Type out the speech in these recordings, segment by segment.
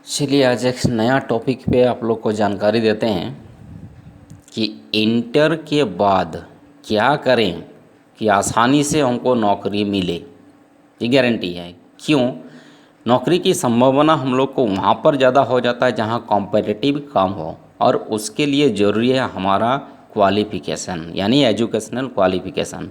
चलिए आज एक नया टॉपिक पे आप लोग को जानकारी देते हैं कि इंटर के बाद क्या करें कि आसानी से हमको नौकरी मिले। ये गारंटी है। क्यों? नौकरी की संभावना हम लोग को वहाँ पर ज़्यादा हो जाता है जहाँ कॉम्पिटिटिव कम हो, और उसके लिए ज़रूरी है हमारा क्वालिफ़िकेशन यानी एजुकेशनल क्वालिफ़िकेशन।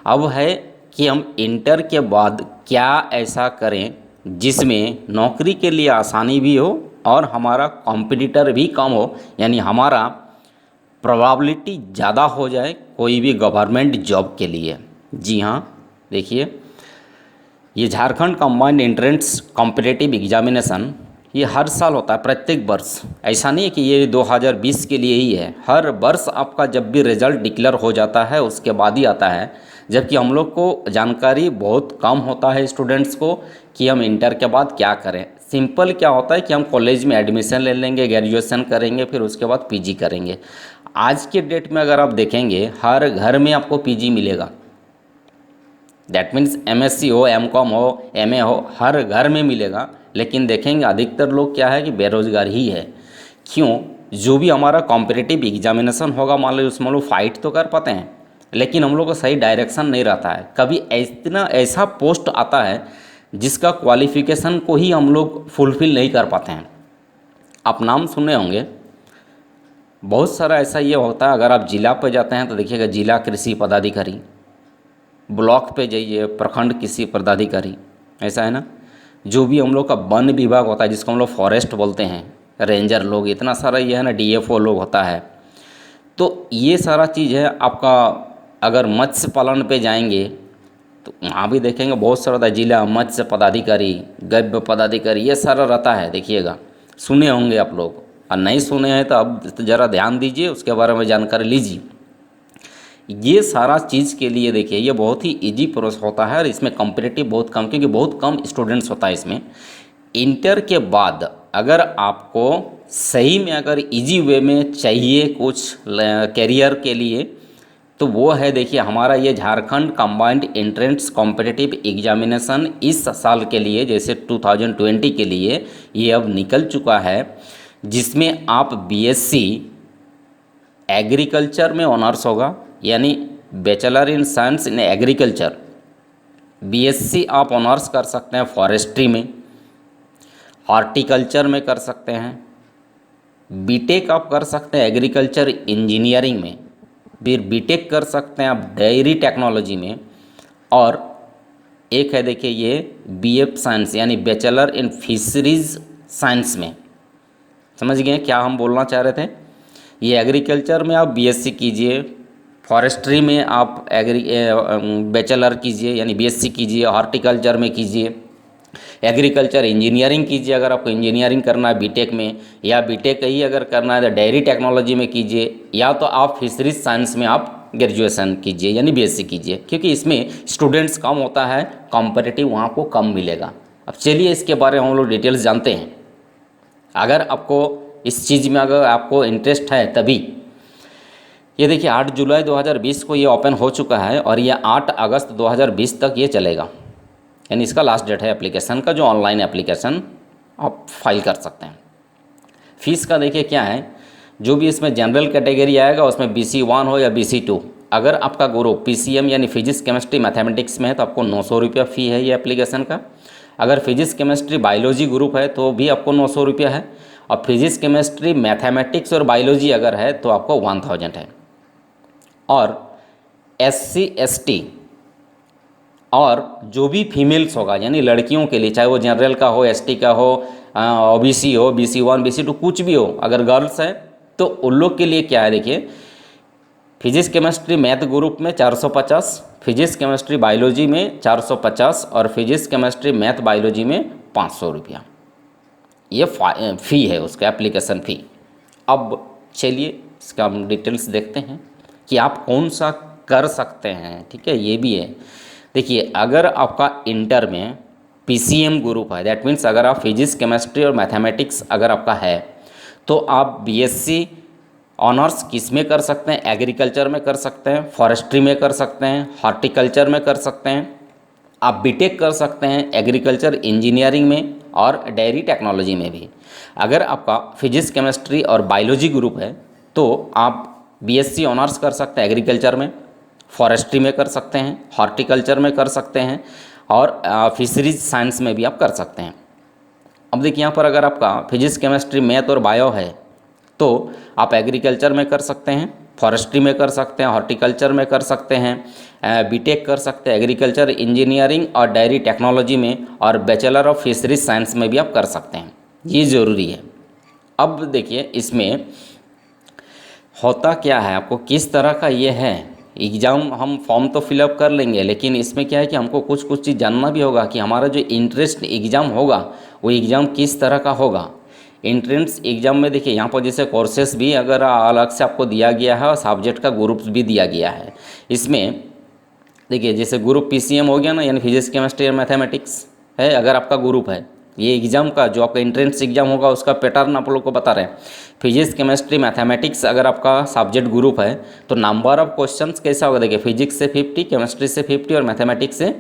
अब है कि हम इंटर के बाद क्या ऐसा करें जिसमें नौकरी के लिए आसानी भी हो और हमारा कॉम्पिटिटर भी कम हो, यानी हमारा प्रोबेबिलिटी ज़्यादा हो जाए कोई भी गवर्नमेंट जॉब के लिए। जी हाँ, देखिए, ये Jharkhand combined entrance competitive examination ये हर साल होता है, प्रत्येक वर्ष। ऐसा नहीं है कि ये 2020 के लिए ही है, हर वर्ष आपका जब भी रिजल्ट डिक्लेयर हो जाता है उसके बाद ही आता है। जबकि हम लोग को जानकारी बहुत कम होता है स्टूडेंट्स को कि हम इंटर के बाद क्या करें। सिंपल क्या होता है कि हम कॉलेज में एडमिशन ले लेंगे, ग्रेजुएशन करेंगे, फिर उसके बाद पीजी करेंगे। आज के डेट में अगर आप देखेंगे हर घर में आपको पीजी मिलेगा। दैट मीन्स एमएससी हो, एमकॉम हो, एमए हो, हर घर में मिलेगा। लेकिन देखेंगे अधिकतर लोग क्या है कि बेरोजगार ही है। क्यों? जो भी हमारा कॉम्पिटिटिव एग्जामिनेशन होगा, मान लो उसमें लोग फाइट तो कर पाते हैं, लेकिन हम लोग को सही डायरेक्शन नहीं रहता है। कभी इतना ऐसा पोस्ट आता है जिसका क्वालिफिकेशन को ही हम लोग फुलफ़िल नहीं कर पाते हैं। आप नाम सुने होंगे, बहुत सारा ऐसा ये होता है। अगर आप जिला पर जाते हैं तो देखिएगा जिला कृषि पदाधिकारी, ब्लॉक पे जाइए प्रखंड कृषि पदाधिकारी, ऐसा है ना। जो भी हम लोग का वन विभाग होता है जिसको हम लोग फॉरेस्ट बोलते हैं, रेंजर लोग, इतना सारा ये है ना, डीएफओ लोग होता है। तो ये सारा चीज़ है आपका। अगर मत्स्य पालन पे जाएंगे तो वहाँ भी देखेंगे बहुत सारा रहता है, जिला मत्स्य पदाधिकारी, गव्य पदाधिकारी, ये सारा रहता है। देखिएगा, सुने होंगे आप लोग, और नहीं सुने हैं तो अब ज़रा ध्यान दीजिए, उसके बारे में जानकारी लीजिए। ये सारा चीज़ के लिए देखिए ये बहुत ही इजी प्रोसेस होता है और इसमें कॉम्पिटिटिव बहुत कम, क्योंकि बहुत कम स्टूडेंट्स होता है इसमें। इंटर के बाद अगर आपको सही में अगर इजी वे में चाहिए कुछ कैरियर के लिए, तो वो है देखिए हमारा ये Jharkhand combined entrance competitive examination इस साल के लिए, जैसे 2020 के लिए ये अब निकल चुका है, जिसमें आप बीएससी एग्रीकल्चर में ऑनर्स होगा, यानी bachelor in science in agriculture. BSc आप ऑनर्स कर सकते हैं फॉरेस्ट्री में, हॉर्टिकल्चर में कर सकते हैं, बीटेक आप कर सकते हैं एग्रीकल्चर इंजीनियरिंग में, फिर बीटेक कर सकते हैं आप डेयरी टेक्नोलॉजी में, और एक है देखिए ये बीएफ साइंस यानी बैचलर इन फिशरीज साइंस में। समझ गए क्या हम बोलना चाह रहे थे? ये एग्रीकल्चर में आप बीएससी कीजिए, फॉरेस्ट्री में आप बैचलर कीजिए यानी बीएससी कीजिए, हॉर्टिकल्चर में कीजिए, एग्रीकल्चर इंजीनियरिंग कीजिए अगर आपको इंजीनियरिंग करना है बीटेक में, या बीटेक ही अगर करना है तो डेयरी टेक्नोलॉजी में कीजिए, या तो आप फिशरीज साइंस में आप ग्रेजुएशन कीजिए यानी बीएससी कीजिए, क्योंकि इसमें स्टूडेंट्स कम होता है, कॉम्पिटिटिव वहाँ को कम मिलेगा। अब चलिए इसके बारे में हम लोग डिटेल्स जानते हैं। अगर आपको इस चीज़ में अगर आपको इंटरेस्ट है तभी। ये देखिए 8 जुलाई 2020 को ये ओपन हो चुका है और ये 8 अगस्त 2020 तक ये चलेगा, यानी इसका लास्ट डेट है एप्लीकेशन का, जो ऑनलाइन एप्लीकेशन आप फाइल कर सकते हैं। फीस का देखिए क्या है, जो भी इसमें जनरल कैटेगरी आएगा उसमें BC1 हो या BC2, अगर आपका ग्रुप PCM यानी फिजिक्स केमिस्ट्री मैथमेटिक्स में है तो आपको 900 रुपया फ़ी है ये एप्लीकेशन का। अगर फिजिक्स केमिस्ट्री बायोलॉजी ग्रुप है तो भी आपको 900 रुपया है, और फिजिक्स केमिस्ट्री मैथमेटिक्स और बायोलॉजी अगर है तो आपको 1000 है। और SC ST और जो भी फीमेल्स होगा यानी लड़कियों के लिए, चाहे वो जनरल का हो, ST का हो, OBC हो, BC1 BC2 कुछ भी हो, अगर गर्ल्स है तो उन लोग के लिए क्या है देखिए, फिजिक्स केमिस्ट्री मैथ ग्रुप में 450, फिजिक्स केमिस्ट्री बायोलॉजी में 450 और फिजिक्स केमिस्ट्री मैथ बायोलॉजी में 500 रुपया ये फ़ी है उसका, एप्लीकेशन फ़ी। अब चलिए इसका हम डिटेल्स देखते हैं कि आप कौन सा कर सकते हैं। ठीक है, ये भी है। देखिए अगर आपका इंटर में PCM ग्रुप है, दैट मीन्स अगर आप फिजिक्स केमिस्ट्री और मैथमेटिक्स अगर आपका है तो आप बीएससी ऑनर्स किस में कर सकते हैं? एग्रीकल्चर में कर सकते हैं, फॉरेस्ट्री में कर सकते हैं, हॉर्टिकल्चर में कर सकते हैं, आप बीटेक कर सकते हैं एग्रीकल्चर इंजीनियरिंग में, और डेयरी टेक्नोलॉजी में भी। अगर आपका फिजिक्स केमिस्ट्री और बायोलॉजी ग्रुप है तो आप बीएससी ऑनर्स कर सकते हैं एग्रीकल्चर में, फॉरेस्ट्री में कर सकते हैं, हॉर्टिकल्चर में कर सकते हैं और फिशरीज साइंस में भी आप कर सकते हैं। अब देखिए यहाँ पर अगर आपका फिजिक्स केमिस्ट्री मैथ और बायो है तो आप एग्रीकल्चर में कर सकते हैं, फॉरेस्ट्री में कर सकते हैं, हॉर्टिकल्चर में कर सकते हैं, बीटेक कर सकते हैं एग्रीकल्चर इंजीनियरिंग और डेयरी टेक्नोलॉजी में, और बैचलर ऑफ फिशरीज साइंस में भी आप कर सकते हैं। ये ज़रूरी है। अब देखिए इसमें होता क्या है, आपको किस तरह का ये है एग्ज़ाम, हम फॉर्म तो फिलअप कर लेंगे लेकिन इसमें क्या है कि हमको कुछ कुछ चीज़ जानना भी होगा कि हमारा जो इंट्रेंस एग्ज़ाम होगा वो एग्ज़ाम किस तरह का होगा। एंट्रेंस एग्ज़ाम में देखिए यहाँ पर जैसे कोर्सेस भी अगर अलग से आपको दिया गया है और सब्जेक्ट का ग्रुप भी दिया गया है। इसमें देखिए जैसे ग्रुप पीसीएम हो गया ना, यानी फिजिक्स केमिस्ट्री और मैथमेटिक्स है, अगर आपका ग्रुप है ये एग्ज़ाम का जो आपका एंट्रेंस एग्ज़ाम होगा उसका पैटर्न आप लोग को बता रहे हैं। फिजिक्स केमिस्ट्री मैथमेटिक्स अगर आपका सब्जेक्ट ग्रुप है तो नंबर ऑफ क्वेश्चंस कैसा होगा, देखिए फिजिक्स से 50, केमिस्ट्री से 50 और मैथमेटिक्स से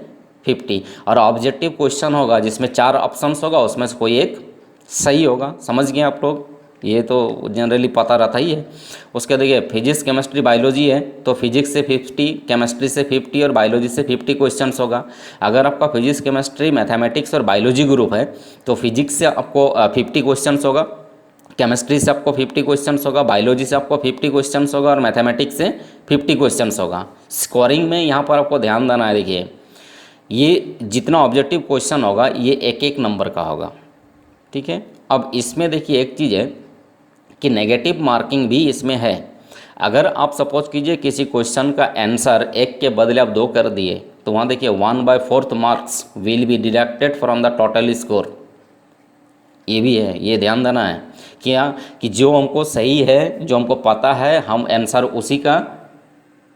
50, और ऑब्जेक्टिव क्वेश्चन होगा जिसमें 4 ऑप्शंस होगा, उसमें से कोई एक सही होगा। समझ गए आप लोग, ये तो जनरली पता रहता ही है। उसके देखिए फिजिक्स केमिस्ट्री बायोलॉजी है तो फिजिक्स से 50, केमिस्ट्री से 50 और बायोलॉजी से 50 क्वेश्चंस होगा। अगर आपका फिजिक्स केमिस्ट्री मैथमेटिक्स और बायोलॉजी ग्रुप है तो फिजिक्स से आपको 50 क्वेश्चंस होगा, केमिस्ट्री से आपको 50 क्वेश्चंस होगा, बायोलॉजी से आपको 50 क्वेश्चंस होगा और मैथमेटिक्स से 50 क्वेश्चंस होगा। स्कोरिंग में यहाँ पर आपको ध्यान देना है, देखिए ये जितना ऑब्जेक्टिव क्वेश्चन होगा ये एक एक नंबर का होगा, ठीक है। अब इसमें देखिए एक चीज़ है कि नेगेटिव मार्किंग भी इसमें है। अगर आप सपोज कीजिए किसी क्वेश्चन का आंसर 1 के बदले आप 2 कर दिए तो वहाँ देखिए 1/4 marks will be deducted from the total score. ये भी है, ये ध्यान देना है क्या कि जो हमको सही है, जो हमको पता है, हम आंसर उसी का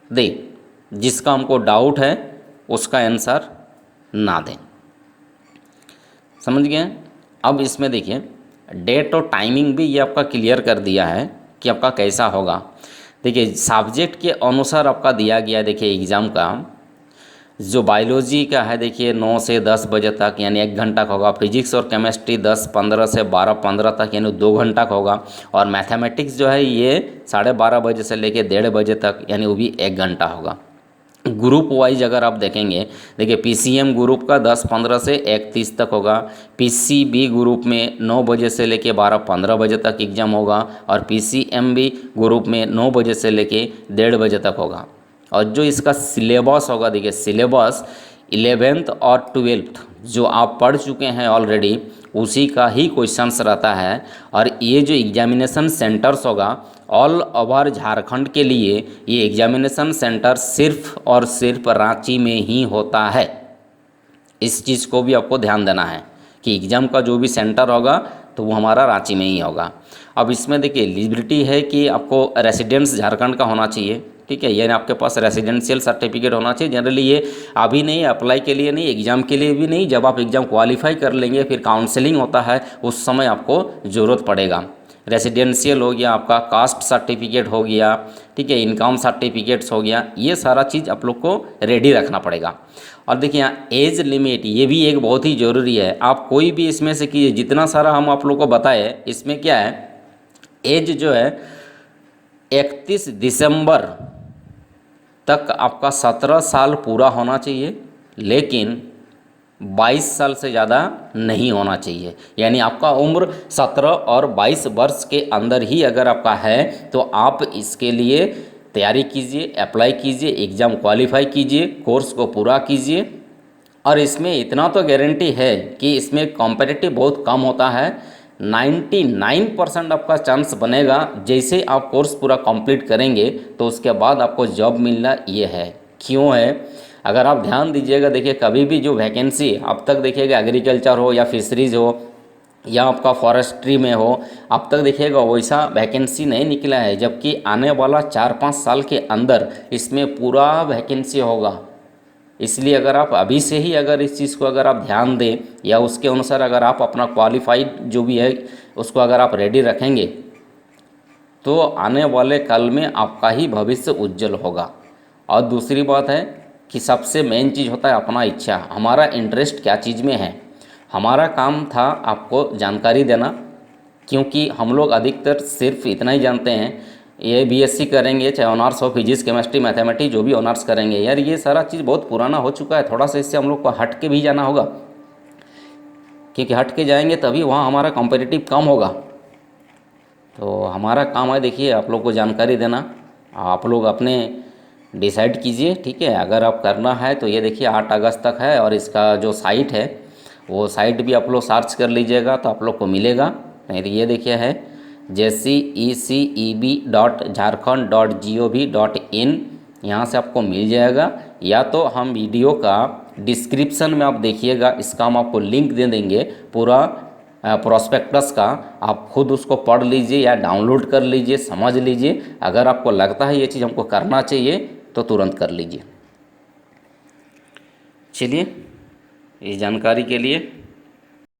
दें, जिसका हमको डाउट है उसका आंसर ना दें। समझ गए। अब इसमें देखिए डेट और टाइमिंग भी ये आपका क्लियर कर दिया है कि आपका कैसा होगा। देखिए सब्जेक्ट के अनुसार आपका दिया गया है। देखिए एग्ज़ाम का जो बायोलॉजी का है देखिए 9 से 10 बजे तक यानी 1 घंटा का होगा। फिजिक्स और केमिस्ट्री 10:15 से 12:15 तक यानी 2 घंटा का होगा। और मैथमेटिक्स जो है ये 12:30 बजे से लेके 1:30 बजे तक यानी वो भी 1 घंटा होगा। ग्रुप वाइज अगर आप देखेंगे, देखिए पीसीएम ग्रुप का 10:15 से 1:30 तक होगा। पीसीबी ग्रुप में 9 बजे से लेके 12:15 बजे तक एग्ज़ाम होगा। और पीसीएमबी ग्रुप में 9 बजे से लेके 1:30 बजे तक होगा। और जो इसका सिलेबस होगा, देखिए सिलेबस 11th और 12th जो आप पढ़ चुके हैं ऑलरेडी उसी का ही क्वेश्चंस रहता है। और ये जो एग्जामिनेशन सेंटर्स होगा ऑल ओवर झारखंड के लिए, ये एग्जामिनेशन सेंटर सिर्फ और सिर्फ रांची में ही होता है। इस चीज़ को भी आपको ध्यान देना है कि एग्ज़ाम का जो भी सेंटर होगा तो वो हमारा रांची में ही होगा। अब इसमें देखिए एलिजिबिलिटी है कि आपको रेसिडेंस झारखंड का होना चाहिए, ठीक है, यानी आपके पास रेसिडेंशियल सर्टिफिकेट होना चाहिए। जनरली ये अभी नहीं, अप्लाई के लिए नहीं, एग्ज़ाम के लिए भी नहीं, जब आप एग्ज़ाम क्वालिफाई कर लेंगे फिर काउंसलिंग होता है उस समय आपको ज़रूरत पड़ेगा। रेसिडेंशियल हो गया, आपका कास्ट सर्टिफिकेट हो गया, ठीक है, इनकम सर्टिफिकेट्स हो गया, ये सारा चीज़ आप लोग को रेडी रखना पड़ेगा। और देखिए यहाँ एज लिमिट ये भी एक बहुत ही ज़रूरी है। आप कोई भी इसमें से कीजिए, जितना सारा हम आप लोग को बताए इसमें क्या है, एज जो है 31 दिसंबर तक आपका 17 साल पूरा होना चाहिए, लेकिन 22 साल से ज़्यादा नहीं होना चाहिए। यानी आपका उम्र 17 और 22 वर्ष के अंदर ही अगर आपका है तो आप इसके लिए तैयारी कीजिए, अप्लाई कीजिए, एग्ज़ाम क्वालिफाई कीजिए, कोर्स को पूरा कीजिए। और इसमें इतना तो गारंटी है कि इसमें कॉम्पिटिटिव बहुत कम होता है। 99% आपका चांस बनेगा। जैसे आप कोर्स पूरा कंप्लीट करेंगे तो उसके बाद आपको जॉब मिलना ये है। क्यों है, अगर आप ध्यान दीजिएगा, देखिए कभी भी जो वैकेंसी अब तक देखिएगा एग्रीकल्चर हो या फिशरीज़ हो या आपका फॉरेस्ट्री में हो, अब तक देखिएगा वैसा वैकेंसी नहीं निकला है। जबकि आने वाला 4-5 साल के अंदर इसमें पूरा वैकेंसी होगा। इसलिए अगर आप अभी से ही अगर इस चीज़ को अगर आप ध्यान दें या उसके अनुसार अगर आप अपना क्वालिफाइड जो भी है उसको अगर आप रेडी रखेंगे तो आने वाले कल में आपका ही भविष्य उज्जवल होगा। और दूसरी बात है कि सबसे मेन चीज़ होता है अपना इच्छा, हमारा इंटरेस्ट क्या चीज़ में है। हमारा काम था आपको जानकारी देना, क्योंकि हम लोग अधिकतर सिर्फ इतना ही जानते हैं, ये बीएससी करेंगे चाहे ऑनर्स हो फिजिक्स केमिस्ट्री मैथमेटिक्स जो भी ऑनर्स करेंगे, यार ये सारा चीज़ बहुत पुराना हो चुका है, थोड़ा सा इससे हम लोग को हट के भी जाना होगा, क्योंकि हट के जाएंगे तभी वहाँ हमारा कॉम्पिटिटिव कम होगा। तो हमारा काम है, देखिए आप लोग को जानकारी देना, आप लोग अपने डिसाइड कीजिए, ठीक है। अगर आप करना है तो ये देखिए 8 अगस्त तक है, और इसका जो साइट है वो साइट भी आप लोग सर्च कर लीजिएगा तो आप लोग को मिलेगा। नहीं तो ये देखिए है jceceb.jharkhand.gov.in, यहाँ से आपको मिल जाएगा, या तो हम वीडियो का डिस्क्रिप्शन में आप देखिएगा, इसका हम आपको लिंक दे देंगे पूरा प्रोस्पेक्टस का, आप खुद उसको पढ़ लीजिए या डाउनलोड कर लीजिए, समझ लीजिए। अगर आपको लगता है ये चीज़ हमको करना चाहिए तो तुरंत कर लीजिए। चलिए, इस जानकारी के लिए